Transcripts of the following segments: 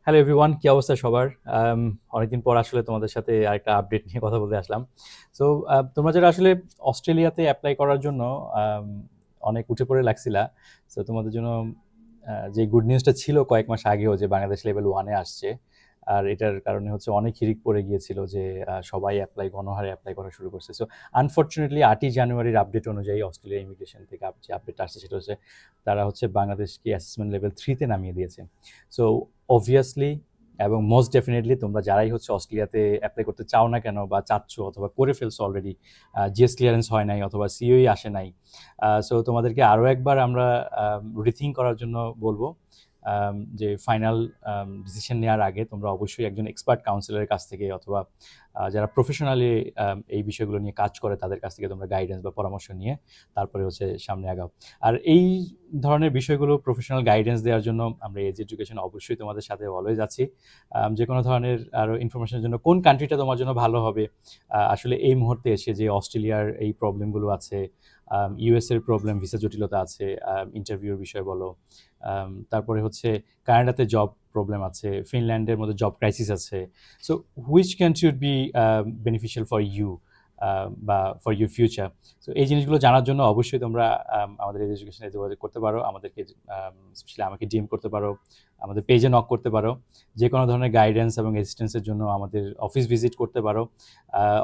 Hello everyone, কি অবস্থা সবার? অনেকদিন পর আসলে তোমাদের সাথে আরেকটা আপডেট নিয়ে কথা বলতে আসলাম। সো তোমরা যারা আসলে অস্ট্রেলিয়াতে অ্যাপ্লাই করার জন্য আম, অনেক উঠে পড়ে লাগছিলা, সো তোমাদের জন্য যে গুড নিউজটা ছিল কয়েক মাস আগেও যে বাংলাদেশ লেভেল ওয়ানে আসছে। আর এটার কারণে হচ্ছে অনেক হিড়িক পড়ে গিয়েছিল যে সবাই গণহারে অ্যাপ্লাই করা শুরু করছে। সো আনফর্চুনেটলি 8ই জানুয়ারির আপডেট অনুযায়ী অস্ট্রেলিয়া ইমিগ্রেশন থেকে যে আপডেট আসছে সেটা হচ্ছে তারা হচ্ছে বাংলাদেশকে অ্যাসেসমেন্ট লেভেল 3-তে নামিয়ে দিয়েছে। সো অবভিয়াসলি এবং মোস্ট ডেফিনেটলি তোমরা যারাই হচ্ছে অস্ট্রেলিয়াতে অ্যাপ্লাই করতে চাও না কেন বা চাচ্ছ অথবা করে ফেলছো অলরেডি, জিএস ক্লিয়ারেন্স হয় নাই অথবা সিওই আসে নাই, সো তোমাদেরকে আরও একবার আমরা রিথিঙ্ক করার জন্য বলবো যে ফাইনাল ডিসিশন নেওয়ার আগে তোমরা অবশ্যই একজন এক্সপার্ট কাউন্সিলরের কাছ থেকে অথবা যারা প্রফেশনালি এই বিষয়গুলো নিয়ে কাজ করে তাদের কাছ থেকে তোমরা গাইডেন্স বা পরামর্শ নিয়ে তারপরে হচ্ছে সামনে আগাও। আর এই ধরনের বিষয়গুলো প্রফেশনাল গাইডেন্স দেওয়ার জন্য আমরা এজ এডুকেশন অবশ্যই তোমাদের সাথে অলওয়েজ আছি। যে কোনো ধরনের আরও ইনফরমেশনের জন্য কোন কান্ট্রিটা তোমার জন্য ভালো হবে, আসলে এই মুহূর্তে এসে যে অস্ট্রেলিয়ার এই প্রবলেমগুলো আছে, ইউএসের প্রবলেম, ভিসা জটিলতা আছে, ইন্টারভিউর বিষয় বলো, তারপরে হচ্ছে কানাডাতে জব প্রবলেম আছে, ফিনল্যান্ডের মধ্যে জব ক্রাইসিস আছে। So which country would be beneficial for you বা ফর ইউর ফিউচার। সো এই জিনিসগুলো জানার জন্য অবশ্যই তোমরা আমাদের এডুকেশনে যোগাযোগ করতে পারো, আমাদেরকে স্পেশালি আমাকে ডিএম করতে পারো, আমাদের পেজে নক করতে পারো। যে কোনো ধরনের গাইডেন্স এবং অ্যাসিস্ট্যান্সের জন্য আমাদের অফিস ভিজিট করতে পারো।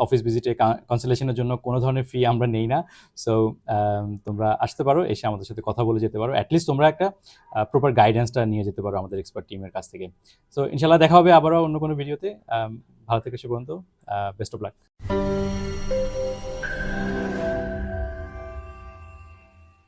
অফিস ভিজিটে কনসালটেশনের জন্য কোনো ধরনের ফি আমরা নেই না। সো তোমরা আসতে পারো, এসে আমাদের সাথে কথা বলে যেতে পারো। অ্যাটলিস্ট তোমরা একটা প্রপার গাইডেন্সটা নিয়ে যেতে পারো আমাদের এক্সপার্ট টিমের কাছ থেকে। সো ইনশাল্লাহ দেখা হবে আবারও অন্য কোনো ভিডিওতে। ভালো থেকে সে পর্যন্ত, বেস্ট অফ লাক।